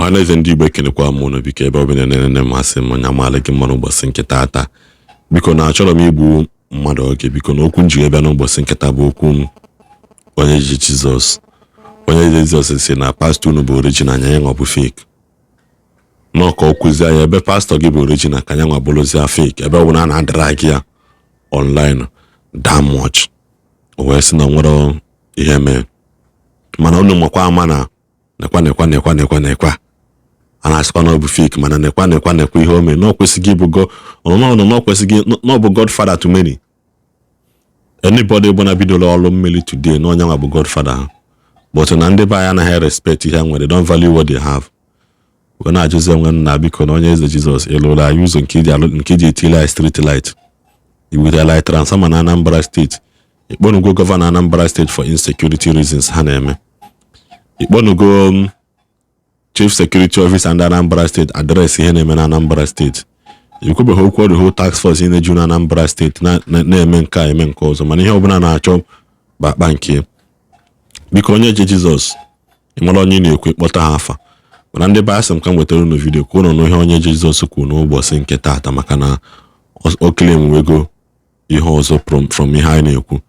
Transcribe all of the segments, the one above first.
Ọha eze ndị Igbo ekenekwa m unu biko ebe ọbụla na-enene masị m onye amaala gị mmanụ ụbọchị nketa ata biko na achọrọ m igbu mmadụ oge biko na okwu nji ebe n'ụbọchị nketa bụ okwu m onye eze Jizọs. Onye eze Jizọs si na pastọ unu bụ original anya ya nwa bụ fake. N'ọka okwuzi anya ebe pastọ gị bụ original ka anya nwa bụrụzia fake ebe ọbụla na-adrag ya online that much. O wee sị na nwere ihe mee mana unu makwa ama na nekwa a na-asịkwa na ọ bụ fake mana nekwa ihe o mee na ọ kwesịghị ịbụ ọ bụ godfather to many. Anybody bụ na bidola ọrụ mmeli today na onye nwa bụ godfather ha but na ndị be anyị anaghị respect ihe nwere, don't value what they have. Wee na-ajụzi onwe na biko na onye eze Jizọs ịlụrụ anyị ụzọ nke iji etili anyị street light, iwere light transformer na Anambra steeti, ikpọnugo gọvanọ Anambra steeti for insecurity reasons ha na-eme, ikpọnugo chief security officer and Anambra State address ihe na-eme na Anambra State, ikwubeghị okwu the whole task force ị na-eju na Anambra State na-eme nke a eme nke ọzọ mana ihe ọbụla na-achọ bakpa nke biko onye je Jizọs ịmara onye na-ekwu kpọta ha afa mana ndị be asị m ka m wetara unu vidio ka unu nụ ihe onye je Jizọs kwuru n'ụbọchị nke taata maka na o claim wego ihe ọzọ from ihe anyị na-ekwu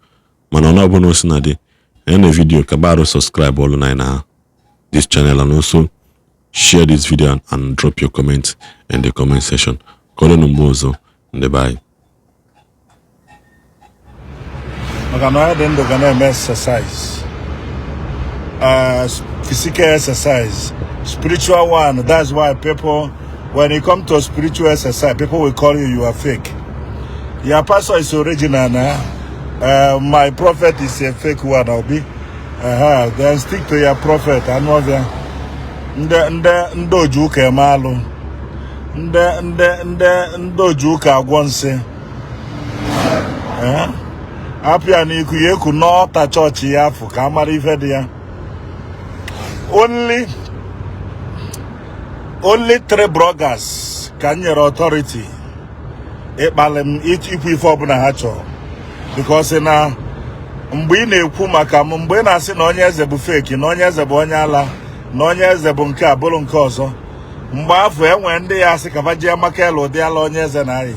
mana ọ ọbụla o si na dị na vidio ka baro subscribe all na this channel and also share this video and drop your comments in the comment section. Call on Mbozo in the bye. Exercise, physical exercise, spiritual one. That's why people, when you come to spiritual exercise, people will call you are fake. Your pastor is original now. My prophet is a fake one. I'll be. Then stick to your prophet. I know that. Ndị ojuka emalụ ndị ojuka agwọ nsị apịa n'iku ya eku n'ọta chọọchị ya afọ ka amara ife dị ya. Only 3 bloggers ka nyere authority ịkpalị m ikwu ife ọbụla ha chọrọ because na mgbe ị na-ekwu maka m mgbe ị na-asị na onye eze bụ fake na onye eze bụ onye ala na onye eze bụ nke abụrụ nke ọzọ mgbe afọ enwe ndị ya asị ka vajie maka elu ụdị ala onye eze na anyị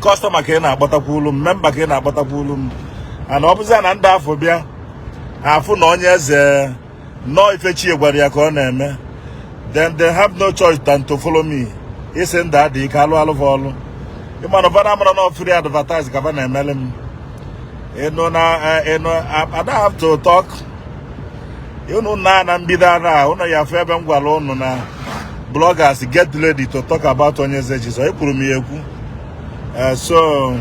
kọstọma ka ị na-akpọtakwa ulu m memba ka ị na-akpọtakwa ulu m ana ọ bụzi na ndị afọ bịa afụ na onye eze nọọ ifechi gwara ya ka ọ na-eme then they have no choice than to follow me. Isi ndị adị ike alụ ọlụ ịmanụ bana amara na free advertise ka ba na-emele m I don't have to talk. Unu na mbido ara unu ya fe ebe m gwara unu na bloggers get ready to talk about Onye Eze Jizọs. Ekwuru m ya ekwu. So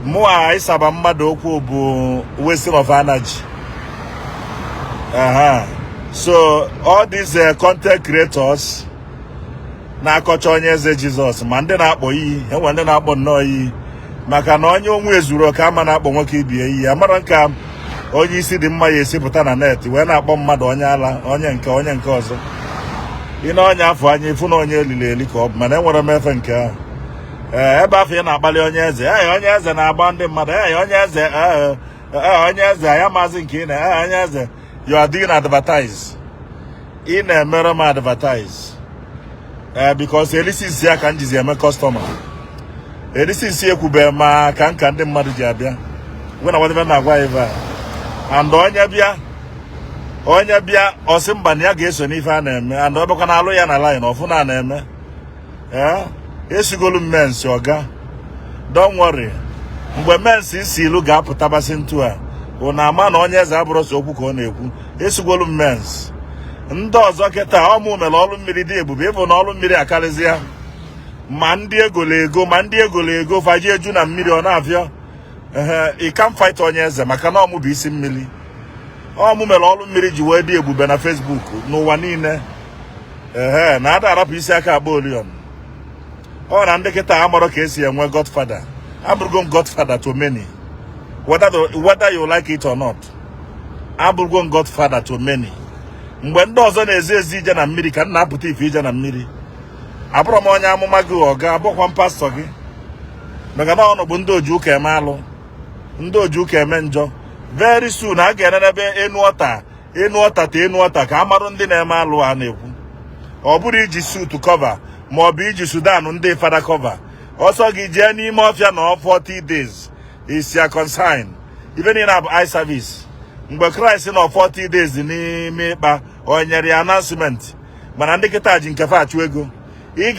mụ a ịsaba mmadụ okwu bụ wasting of energy. So all these content creators na-akọcha Onye Eze Jizọs ma ndị na-akpọ iyi enwe ndị na-akpọ nnọọ iyi maka na onye onwe ezuru ka ama na-akpọ nwoke ibie iyi amara nka onye isi dị mma ya esipụta na net wee na-akpọ mmadụ onye ala onye nke ọzọ ị na onye afọ anya ifu na onye eli ka ọ bụ mana enwere m efe nke ahụ ebe afọ ị na-akpali onye eze onye eze na-agba ndị mmadụ onye eze anya maazị nke ị na onye eze you are doing advertise ị na-emere m advertise because elisi ya ka m jizi eme customer elisi ekwube ma ka nka ndị mmadụ ji abịa wena wadebe na-agwa ebe and onye bịa ọsị mba na ya ga-eso n'ife a na-eme and ọ bụkwa na alụ ya na line ọfụ na na-eme esigolu mensi ọga don't worry mgbe mensi isi ilu ga-apụtabasị ntu a ụna ama na onye eze abụrụ so okwu ka ọ na-ekwu esigolu mensi ndị ọzọ kịta ọmụ mere ọrụ mmiri dị ebube ịbụ na ọrụ mmiri akarịzị ya ma ndị egolo ego faji eju na mmiri ọ na-afịa ị can fight onye eze maka na ọmụ bụ isi mmiri ọmụ mere ọrụ mmiri ji wee dị ebube na Facebook n'ụwa niile na ada arapụ isi aka agba orion ọ na ndị kịta amarọ ka esi enwe godfather abụrụgo m godfather to many whether you like it or not abụrụgo m godfather to many mgbe ndị ọzọ na-ezi ije na mmiri ka m na-apụta ife ije na mmiri abụrụ m onye amụma gị ọga abụkwa m pastọ gị maka na ọnụ bụ ndị oji ụka eme alụ ndị oji ụka eme njọ very soon a ga-enenebe enu ọta ka amarụ ndị na-eme alụ a na-ekwu ọ bụrụ iji suit cover ma ọ bụ iji Sudan ndị fada cover ọsọ gị jee n'ime ọfịa na 40 days is your consign even in ab eye service mgbe Christ nọ 40 days n'ime ịkpa o nyere ya announcement mana ndị kịta ji nke fa achụ ego ị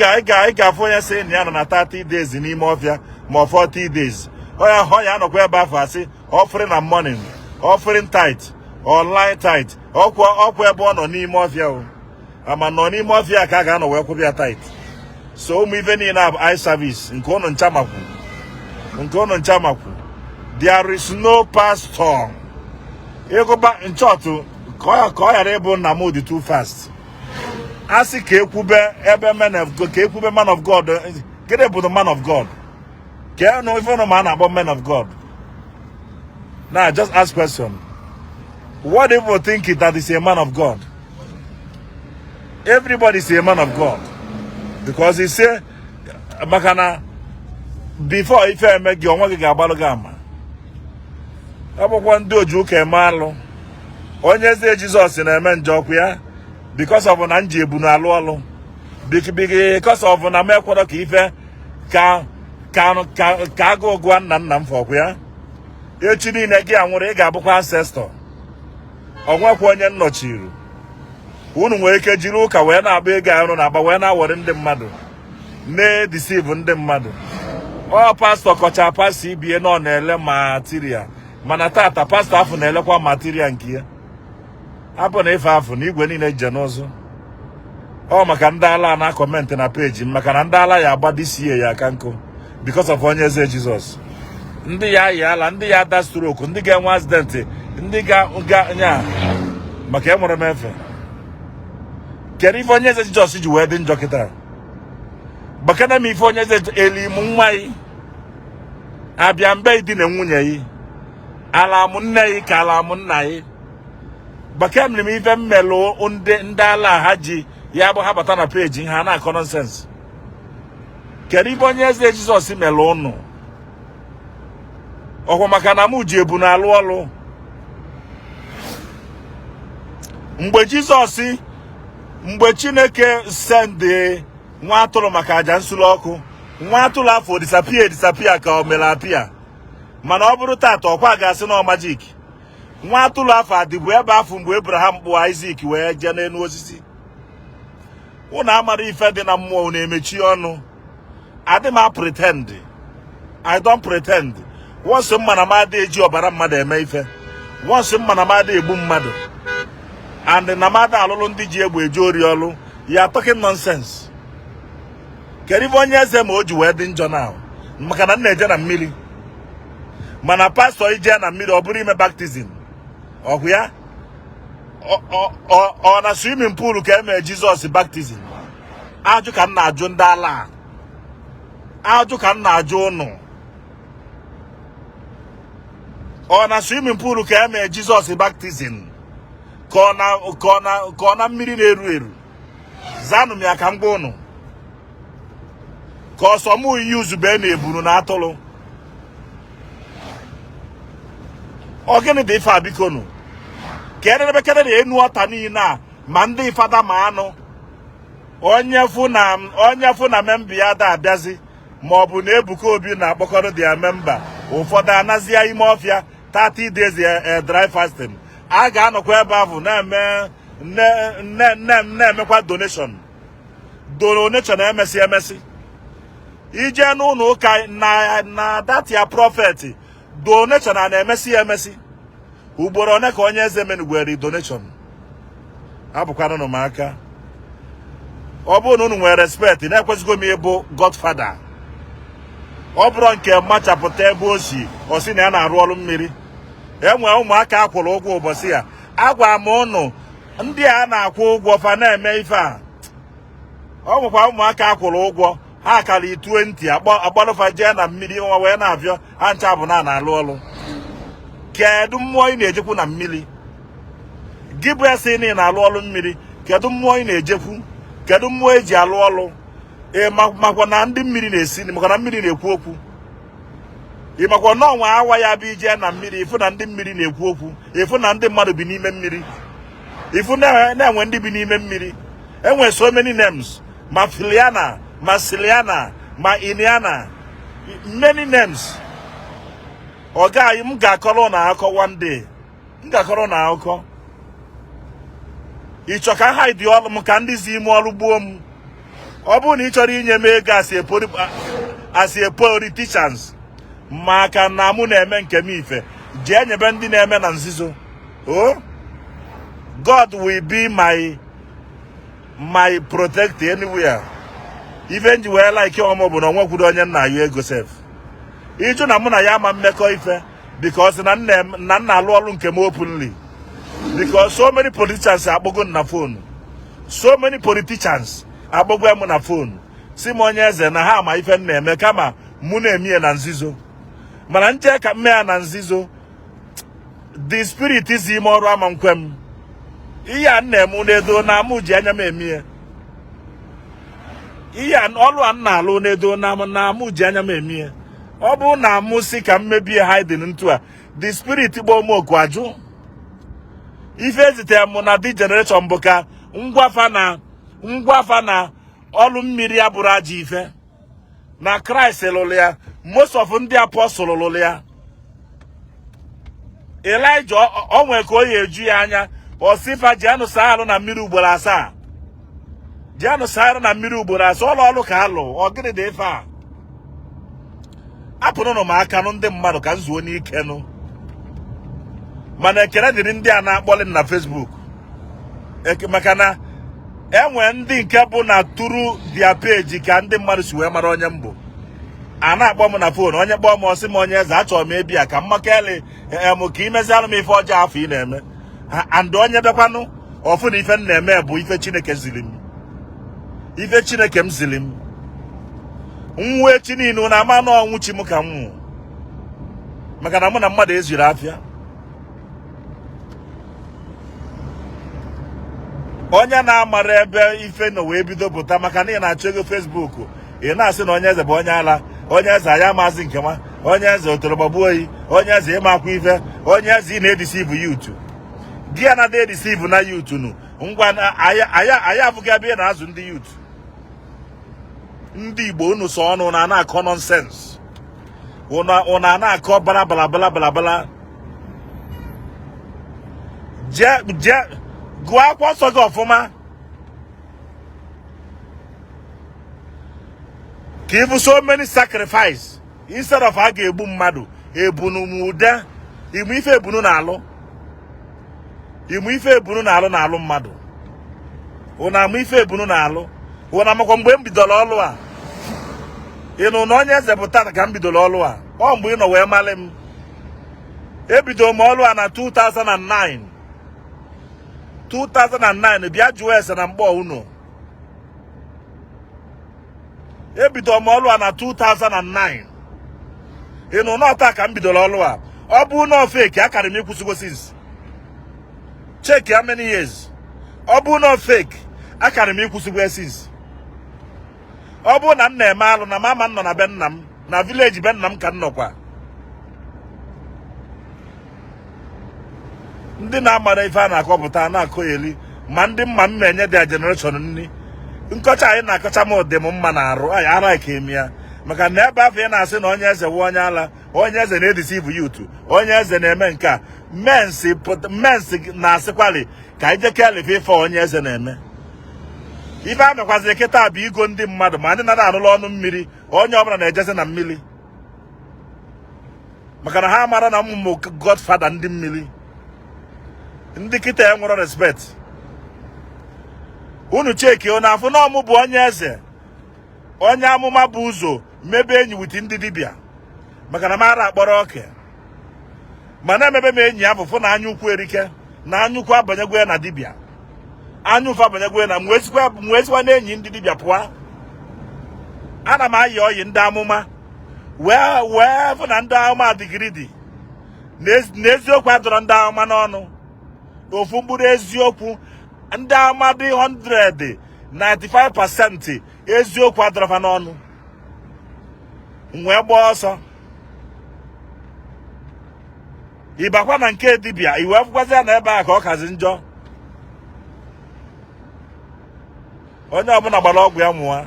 ga-afụ onye sị na ya nọ na 30 days n'ime ọfịa ma 40 days ọ ya nọkwa ebe afọ asị offering na morning offering tithe online tithe ọkwa ebe ọ nọ n'ime ọfịa o ama nọ n'ime ọfịa ka a ga-anọ wee kwụbịa tithe so ụmụ ife niile abụ eye service nke ụnụ nchamakwu there is no pastor ịgụba nchọtụ ka ọ ghara ịbụ nna m dị too fast a sị ka ekwube ebe man of God gịnị bụ the man of God ka nụ ife ụnụ ma a na-akpọ man of God now just ask question what if you think that is a man of God? Everybody is a man of God because he say makana before ife eme gị onwe gị ga-agbalụ gị ama akwụkwọ ndị oju ka eme alụ onye eze Jizọs na-eme njọkwu ya because of na nji ebu na alụ ọlụ because of na m ekwere ka ife ka agụ gụa nna m fọkwu ya echi niile gị anwụrụ ị ga-abụkwa ancestor onwekwa onye nnọchiru unu nwere ike jiri ụka wee na-agba ego arụ na-agba wee na-awọrị ndị mmadụ na-edisivu ndị mmadụ ọ pastọ kọcha pastọ ibie nọ na-ele material mana tata pastọ afọ na-elekwa material nke ya hapụ na ife afọ na igwe niile je n'ụzọ ọ maka ndị ala na kọmentị na peji maka na ndị ala ya agba DCA ya aka nkụ because of onye eze Jizọs ndị ya yi ala ndị ya da stroke ndị ga-enwe accident ndị ga-nya maka enwere m efe kedu ife onye eze Jizọs ji wee dị njọ kịta bakana m ife onye eze eli m nwa yi abịa mbe dị na nwunye yi ala m nne yi ka ala m nna yi bakana m ife mmelụ ndị ala ha ji ya bụ ha bata na peji ha na-akọ nonsense kedu ife onye eze Jizọs melụ ụnụ ọkwa maka na mụ ji ebu na alụ ọlụ mgbe Chineke sende nwa atụrụ maka aja nsure ọkụ nwa atụrụ afọ disappear ka Omenala mana ọ bụrụ tata ọkwa ga-asị na magic nwa atụrụ afọ adịbụ ebe afọ mgbe Abraham kpụọ Isaac wee jee n'elu osisi ụnụ amara ife dị na mmụọ na-emechi ọnụ adị m pretend I don't pretend once mma na mmadụ eji ọbara mmadụ eme ife once mma na mmadụ egbu mmadụ and na mmadụ alụlụ ndị ji egbe eji ori ọlụ ya talking nonsense kedu ife onye eze ma o ji wee dị njọ na maka na na-eje na mmiri mana pastọ ije na mmiri ọ bụrụ ime baptizim ọhụ ya ọ na swimming pool ka eme Jizọs baptizim ajụ ka m na-ajụ ndị ala ajụ ka m na-ajụ ụnụ ọ na swimming pool ka eme Jizọs baptizim ka ọ na mmiri na-eru eru zanụ m ya ka m gwa ụnụ ka ọsọ mụ iyi uzube na-eburu na atụrụ ọ gịnị dị ife a biko nụ ka edebekere na enu ọta niile a ma ndị fada ma anụ onye fụ na memba ya da abịazi ma ọ bụ na Ebuka Obi na-akpọkọrọ dị memba ụfọdụ anazie ime ọfịa 30 days dry fasting a ga-anọkwa ebe ahụ na-emekwa donation emesi ije n'ụlọ ụka na datia prọfet donation a na-emesi ugboro one ka onye eze menugwere donation abụkwanụ m aka ọ bụrụ na unu nwere respect na-ekwesịgo m ịbụ godfather ọ bụrụ nke machapụta ebe o si na ya na-arụ ọrụ mmiri enwere ụmụaka akwụrụ ụgwọ ụbọchị ya agwa m ụnụ ndị a na-akwụ ụgwọ fa na-eme ife a ọ nwekwa ụmụaka akwụrụ ụgwọ ha akara 20 agbalụfa jee na mmiri nwa wee na-abịa ha ncha bụ na na-alụ ọrụ kedu mmụọ ị na-ejekwu na mmiri gị bụ esi na ị na-alụ ọrụ mmiri kedu mmụọ ị na-ejekwu kedu mmụọ eji alụ ọrụ makwa na ndị mmiri na-esi makwa na mmiri na-ekwu okwu ịmakwa na ọnwa awa ya bụ ije na mmiri ifu na ndị mmiri na-ekwu okwu ifu na ndị mmadụ bi n'ime mmiri ifu na-enwe ndị bi n'ime mmiri Enwe so many names. Ma Filiana, ma Siliana, ma Iniana. Many names. Oga, you mga kolo na ako one day. Mga kolo na ako. Ichoka hide all mukandi zi mo alubuom. Obu ni chori inye mega as a politicians. Maka na mu na eme nke mi ife. Je nye bendi na eme na nzizo. Oh? God will be my protector anywhere. Even you were like your mom, no one could na you go safe. Ijo na mu na ya ma mmeko ife because na alu alu nke mo openly. Because so many politicians are bogon na phone. So many politicians are bogon na phone. Si Onye Eze na ha ma ife na eme kama mu na emi na nzizo. Mana nje ka me na nzizo. The spirit is imoru amankwem. Iya nne mu nedo na mu ji anya memie. Iya olu an na alu nedo na mu ji anya memie. Obu na mu si ka mmebie hiding ntu a. The spirit igbo mu okwaju. Ife ezite mu na the generation buka ngwafa na olu mmiri aburu aji ife. Na Christ lụrụ most of ndị apostle lụrụ ya. Elijah onwe ka oyi eju ya anya osifa jianu saaru na mmiri ugboro asaa. Jianu saaru na mmiri ugboro asaa ọlụ ka alụ ogiri dị ife a. Apụrụ m aka nụ ndị mmadụ ka nzuo n'ike nụ. Mana ekele dịrị ndị a na-akpọlị na Facebook. Maka na enwe ndị nke bụ na turu dia page ka ndị mmadụ si wee mara onye mbụ. A na-akpọ m na phone onye kpọọ m ọsị m Onye Eze achọrọ m ebia ka mmakele m ka imezialụ m ife ọjọọ afọ ị na-eme. And onye bekwanụ ọfụ na ife m na-eme bụ ife Chineke ziri m. Ife Chineke m ziri m. Nwa echi niile na ama na ọnwụ chi m ka m nwụ. Maka na mụ na mmadụ eziri afịa. Onye na-amara ebe ife no wee bido pụta maka na ị na-achọ ego Facebook. Ị na-asị na Onye Eze bụ onye ala. Onye Eze aya maazị nke nwa. Onye Eze otorogbagbu oyi. Onye Eze ịmakwa ife. Onye Eze ị na-edisive youth. Gị a na-edisive na youth nụ. Ngwa aya abụghị abịa na-azụ ndị youth. Ndị Igbo unu so ọnụ na-akọ nonsense. Unu na-akọ bala. Gụọ akwụkwọ nsọ gị ọfụma. Give so many sacrifice instead of a ga-egbu mmadụ ebunu mude imu ife ebunu na-alụ na-alụ mmadụ una amụ ife ebunu na-alụ una makwa mgbe m bidoro ọlụ a ịnụ na Onye Eze pụta ka m bidoro ọlụ a ọ mgbe ị nọ wee malị m ebido m ọlụ a na 2009 bịa jụọ ese na mkpọ unu. Ebido m ọlụ a na 2009. Ịnụ n'ọta ka m bidoro ọlụ a. Ọ bụ na fake akara m ikwụsịgo since. Check how many years. Ọ bụ na fake akara m ikwụsịgo since. Ọ bụ na m na-eme alụ na mama nọ na be nna m na village be nna m ka m nọkwa. Ndị na-amara ife a na-akọpụta na-akọgheli ma ndị mma m enye their generation nni. Nkọcha anyị na-akọcha m ụdị m mma na-arụ anyị ara ka eme ya maka na ebe afọ ị na-asị na Onye Eze wụ onye ala. Onye Eze na-edisive youth. Onye Eze na-eme nke a mens na-asịkwali ka anyị jekele ife Onye Eze na-eme. Ife a mekwaziri kịta bụ igo ndị mmadụ ma ndị na-arụrụ ọnụ mmiri onye ọbụla na-ejezi na mmiri maka na ha mara na ụmụ godfather ndị mmiri. Ndị kịta ya nwere respect. Unu cheki ọ na-afụ na ọmụ bụ Onye Eze onye amụma bụ ụzọ mebe enyi wit ndị dibịa maka na mara akpọrọ oke mana emebe m enyi ya bụ fụ na anya ukwu erike na anya ukwu abanyegwe na dibịa anya ụfụ abanyegwe na mwezikwa na enyi ndị dibịa pụa. Ana m ayị oyi ndị amụma wee fụ na ndị amụma adịgiridi n'eziokwu adọrọ ndị amụma n'ọnụ ofu mkpụrụ eziokwu. Ndị amadi 95% eziokwu adọrọfa n'ọnụ. Nwee gbaa ọsọ ịbakwa na nke dibịa iwe fụkwazi ya na ebe a ka ọ kazi njọ. onye ọbụla gbara ọgwụ ya mụa.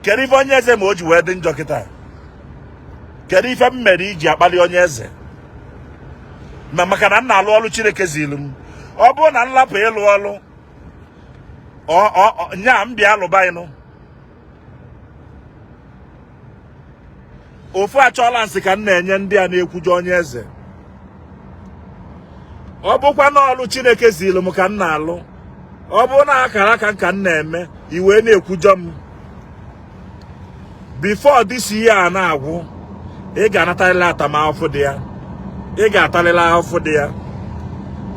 Kedu ife onye eze ma o ji wee dị njọ kịta? Kedu ife m mere iji akpali onye eze? Ma maka na m na-alụ ọrụ Chineke zilu m. Ọ bụrụ na nlapụ ịlụ ọrụ nya m bịa alụba ịnụ. Ofu achọọla nsị ka m na-enye ndị a na-ekwujọ onye eze. Ọ bụkwa n'ọrụ Chineke zilu m ka m na-alụ. Ọ bụrụ na akara aka ka m na-eme iwe na-ekwujọ m. Before this year na-agwụ, ị ga-anatarịla atamahụfụ dị ya. Ị ga-atarịla ahụfụ dị ya.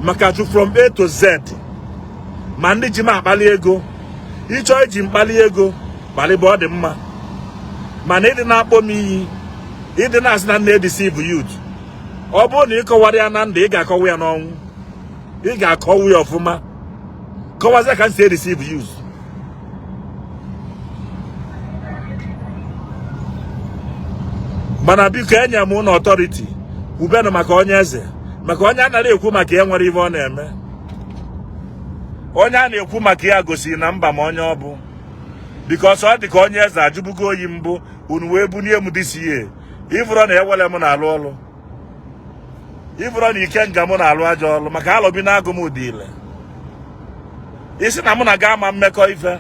Maka from A to Z. Ma ndị ji m akpali ego, ịchọ iji mkpali ego kpalịba ọ dị mma. Mana ịdị na-akpọ m iyi, ịdị na-asị na na-edeceive youth. Ọ bụrụ na ịkọwara ya na ndụ, ị ga-akọwa ya n'ọnwụ. Ị ga-akọwa ya ọfụma. Kọwazie ka m si edeceive youth. Mana biko enye m ụlọ ọtọriti kwubenụ maka onye eze, maka onye anaghị ekwu maka ya nwere ife ọ na-eme. Onye a na-ekwu maka ya gosiri na mba ma onye ọ bụ. Because ọ dị ka onye eze ajụbugo oyi mbụ unu wee bunie m this year. Ifụrọ na ewele m na-alụ ọlụ. Ifụrọ na ike nga m na-alụ ajọ ọlụ maka alụbi na-agụ m ụdị ile. Isi na mụ na ga ama mmekọ ife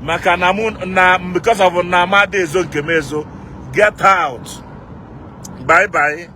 maka na mụ na because of na amada ezo nke m ezo. Get out. Bye bye.